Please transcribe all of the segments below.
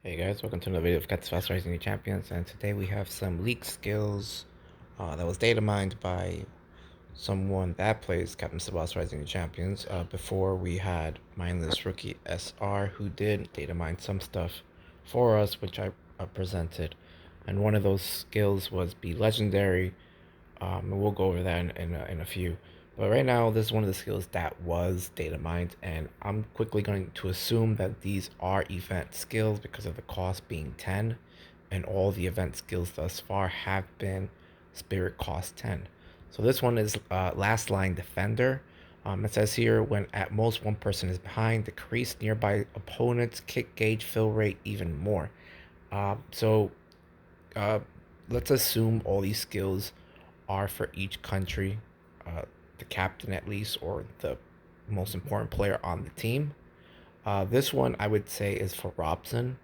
Hey guys, welcome to another video of Tsubasa Rising New Champions, and today we have some leaked skills that was data mined by someone that plays Captain Tsubasa Rising New Champions. Before we had mindless rookie SR who did data mine some stuff for us, which I presented, and one of those skills was be legendary. And we'll go over that in a few. But right now, this is one of the skills that was data mined, and I'm quickly going to assume that these are event skills because of the cost being 10, and all the event skills thus far have been spirit cost 10. So this one is last line defender. It says here, when at most one person is behind, decrease nearby opponents' kick gauge fill rate even more. So uh, let's assume all these skills are for each country, uh, the captain at least, or the most important player on the team. This one I would say is for Robson.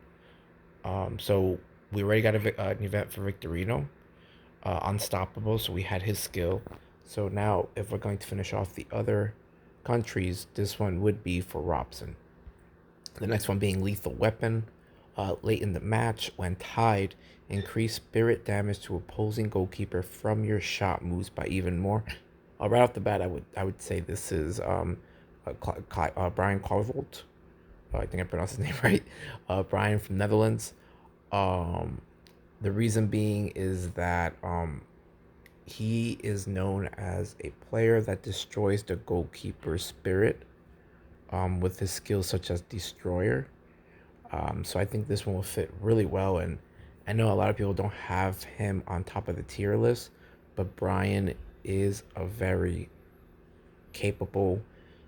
So we already got an event for Victorino, Unstoppable, so we had his skill. So now if we're going to finish off the other countries, this one would be for Robson. The next one being Lethal Weapon. Late in the match, when tied, increase spirit damage to opposing goalkeeper from your shot moves by even more. Right off the bat, I would say this is Brian Carvold. I think I pronounced his name right. Brian from Netherlands. Um, the reason being is that he is known as a player that destroys the goalkeeper's spirit with his skills such as Destroyer. So I think this one will fit really well. And I know a lot of people don't have him on top of the tier list, but Brian is a very capable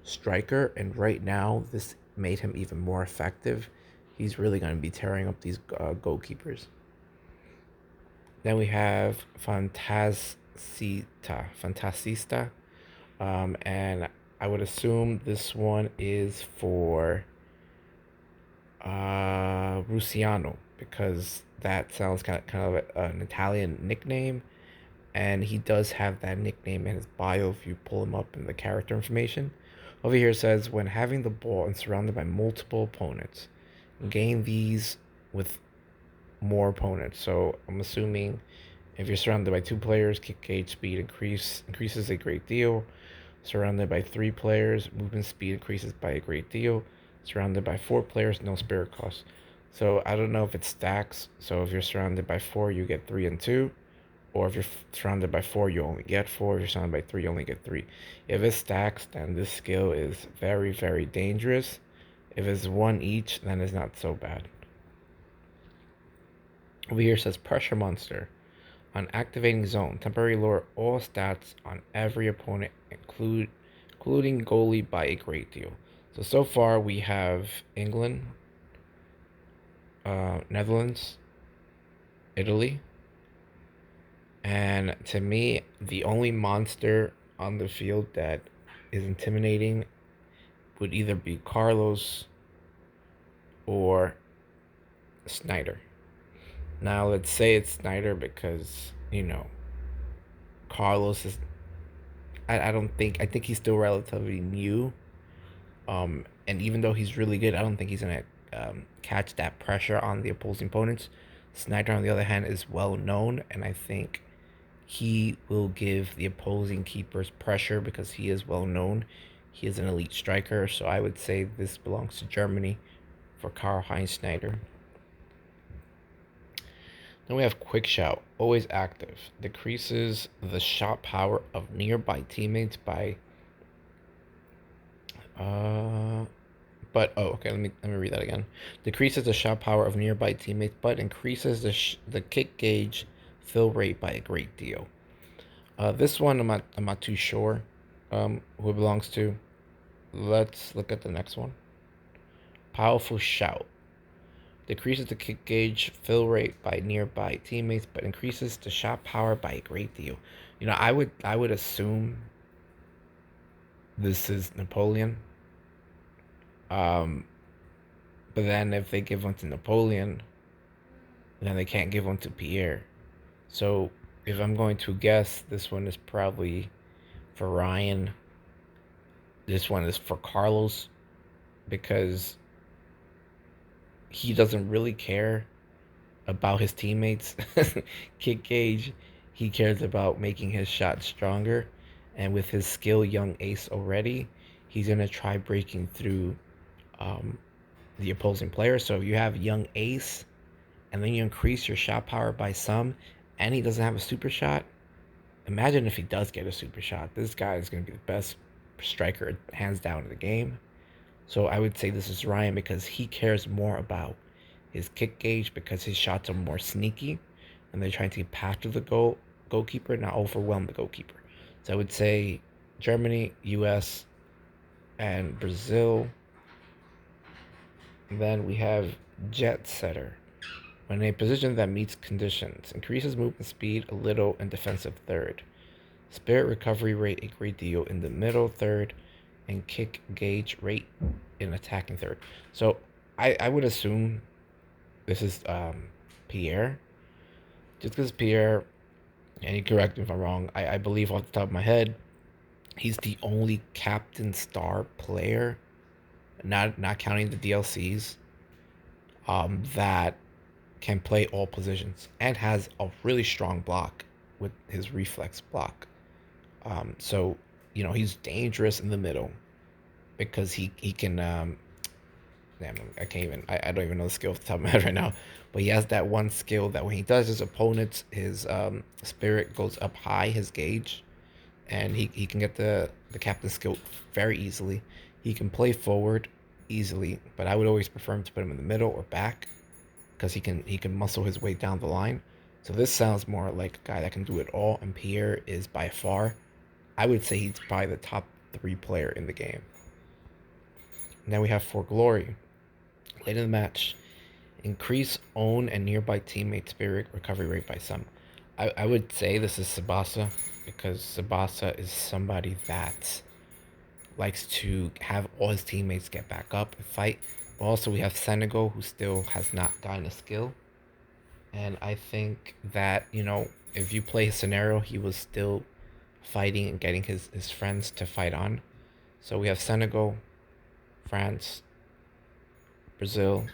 striker. And right now, this made him even more effective. He's really going to be tearing up these goalkeepers. Then we have Fantasista. And I would assume this one is for Luciano, because that sounds kind of an Italian nickname, and he does have that nickname in his bio if you pull him up in the character information. Over here it says, when having the ball and surrounded by multiple opponents, gain these with more opponents. So I'm assuming if you're surrounded by 2 players, kick gauge speed increases a great deal. Surrounded by 3 players, movement speed increases by a great deal. Surrounded by 4 players, no spirit cost. So I don't know if it stacks. So if you're surrounded by 4, you get 3 and 2. Or if you're surrounded by 4, you only get 4. If you're surrounded by 3, you only get 3. If it stacks, then this skill is very, very dangerous. If it's 1 each, then it's not so bad. Over here says Pressure Monster. On activating zone, temporarily lower all stats on every opponent, including goalie, by a great deal. So far we have England, Netherlands, Italy, and to me, the only monster on the field that is intimidating would either be Carlos or Snyder. Now let's say it's Snyder because, Carlos is, I don't think, I think he's still relatively new. And even though he's really good, I don't think he's gonna catch that pressure on the opposing opponents. Snyder, on the other hand, is well known, and I think he will give the opposing keepers pressure because he is well known. He is an elite striker, so I would say this belongs to Germany for Karl-Heinz Schneider. Then we have Quick Shout, always active. Decreases the shot power of nearby teammates by okay, let me read that again. Decreases the shot power of nearby teammates, but increases the kick gauge fill rate by a great deal. This one I'm not too sure who it belongs to. Let's look at the next one. Powerful Shout. Decreases the kick gauge fill rate by nearby teammates, but increases the shot power by a great deal. I would assume this is Napoleon. But then if they give one to Napoleon, then they can't give one to Pierre. So if I'm going to guess, this one is probably for Ryan. This one is for Carlos because he doesn't really care about his teammates' kick gauge. He cares about making his shot stronger. And with his skill young ace already, he's gonna try breaking through um, the opposing player. So if you have young ace, and then you increase your shot power by some, and he doesn't have a super shot. Imagine if he does get a super shot. This guy is gonna be the best striker hands down in the game. So I would say this is Ryan because he cares more about his kick gauge because his shots are more sneaky and they're trying to get past the goalkeeper, not overwhelm the goalkeeper. So I would say Germany, US, and Brazil. And then we have Jet Setter. When in a position that meets conditions, increases movement speed a little in defensive third. Spirit recovery rate a great deal in the middle third, and kick gauge rate in attacking third. So I would assume this is Pierre. Just because Pierre, and you correct me if I'm wrong, I believe off the top of my head, he's the only captain star player, not counting the DLCs, that can play all positions and has a really strong block with his reflex block. So he's dangerous in the middle because he can damn, I can't even. I don't even know the skill off the top of my head right now. But he has that one skill that when he does his opponents, his spirit goes up high, his gauge, and he can get the captain skill very easily. He can play forward easily, but I would always prefer him to put him in the middle or back because he can muscle his way down the line. So this sounds more like a guy that can do it all, and Pierre is by far, I would say he's probably the top three player in the game. Now we have For Glory. Late in the match, increase own and nearby teammate spirit recovery rate by some. I would say this is Tsubasa because Tsubasa is somebody that likes to have all his teammates get back up and fight. But also we have Senegal who still has not gotten a skill. And I think that, if you play his scenario, he was still fighting and getting his friends to fight on. So we have Senegal, France, Brazil,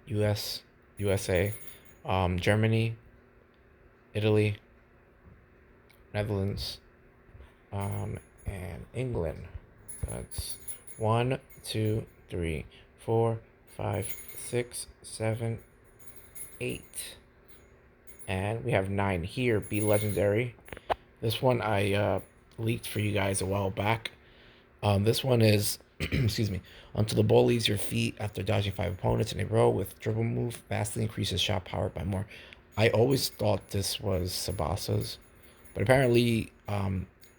US, USA, Germany, Italy, Netherlands, and England. That's 1, 2, 3, 4, 5, 6, 7, 8. And we have 9 here. Be legendary. This one I leaked for you guys a while back. This one is, excuse me, until the ball leaves your feet after dodging 5 opponents in a row with dribble move, vastly increases shot power by more. I always thought this was Tsubasa's, but apparently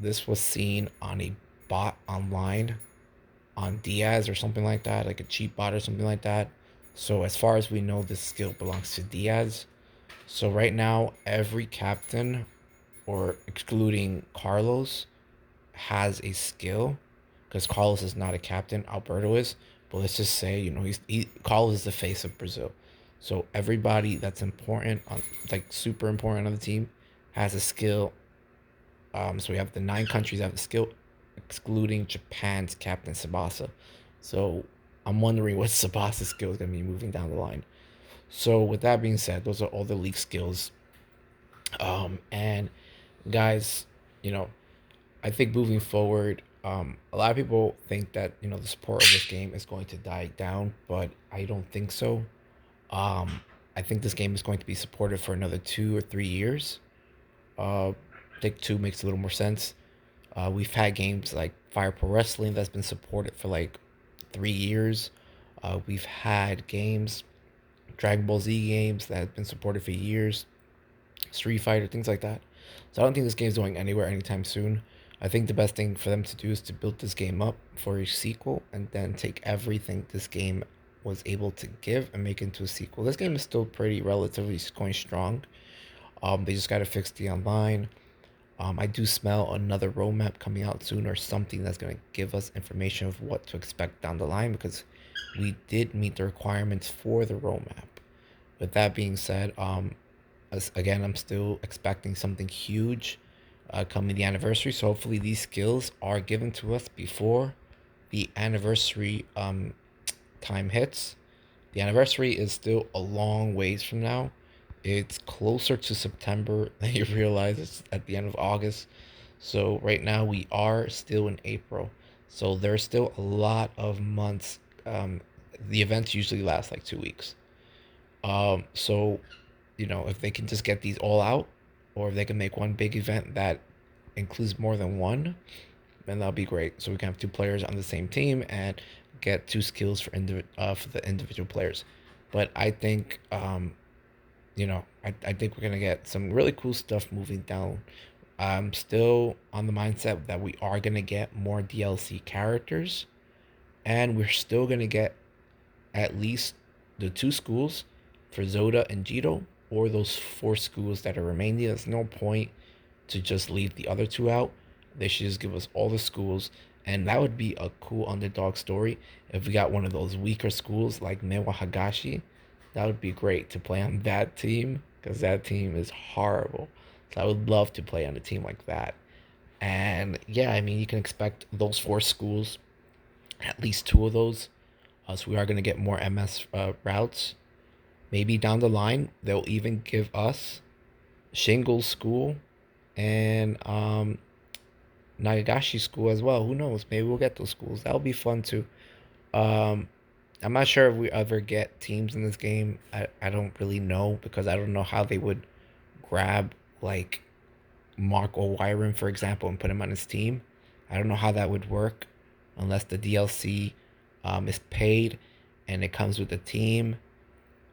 this was seen on a bot online on Diaz or something like that, like a cheap bot or something like that. So as far as we know, this skill belongs to Diaz. So right now, every captain, or excluding Carlos, has a skill because Carlos is not a captain. Alberto is, but let's just say Carlos is the face of Brazil. So everybody that's important on like super important on the team has a skill. So we have the 9 countries that have the skill, excluding Japan's captain Tsubasa. So I'm wondering what Tsubasa's skill is going to be moving down the line. So with that being said, those are all the league skills. And guys, you know, I think moving forward, a lot of people think that the support of this game is going to die down, but I don't think so. Um, I think this game is going to be supported for another 2 or 3 years. I think two makes a little more sense. We've had games like Fire Pro Wrestling that's been supported for like 3 years. We've had games, Dragon Ball Z games that have been supported for years. Street Fighter, things like that. So I don't think this game's going anywhere anytime soon. I think the best thing for them to do is to build this game up for a sequel and then take everything this game was able to give and make it into a sequel. This game is still pretty relatively going strong. They just got to fix the online. I do smell another roadmap coming out soon or something that's going to give us information of what to expect down the line because we did meet the requirements for the roadmap. With that being said, again, I'm still expecting something huge coming the anniversary. So hopefully these skills are given to us before the anniversary time hits. The anniversary is still a long ways from now. It's closer to September than you realize. It's at the end of August. So right now we are still in April. So there's still a lot of months. The events usually last like 2 weeks. So if they can just get these all out, or if they can make one big event that includes more than one, then that'll be great. So we can have two players on the same team and get two skills for the individual players. But I think I think we're gonna get some really cool stuff moving down. I'm still on the mindset that we are gonna get more DLC characters, and we're still gonna get at least the two schools for Zoda and Jito, or those four schools that are remaining. There's no point to just leave the other two out. They should just give us all the schools, and that would be a cool underdog story if we got one of those weaker schools like Mewa Hagashi. That would be great to play on that team because that team is horrible. So I would love to play on a team like that. And yeah, I mean, you can expect those four schools, at least two of those. So we are going to get more MS routes. Maybe down the line, they'll even give us Shingle School and Nagagashi School as well. Who knows? Maybe we'll get those schools. That'll be fun too. Um, I'm not sure if we ever get teams in this game. I don't really know because I don't know how they would grab like Mark O'Wyron, for example, and put him on his team. I don't know how that would work unless the DLC is paid and it comes with the team.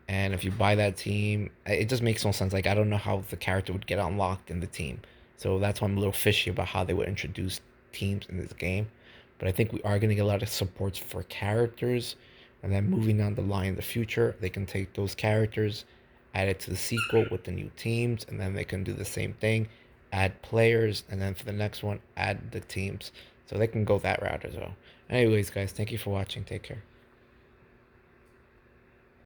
And if you buy that team, it just makes no sense. Like, I don't know how the character would get unlocked in the team. So that's why I'm a little fishy about how they would introduce teams in this game. But I think we are going to get a lot of supports for characters. And then moving down the line in the future, they can take those characters, add it to the sequel with the new teams, and then they can do the same thing, add players, and then for the next one, add the teams. So they can go that route as well. Anyways, guys, thank you for watching. Take care.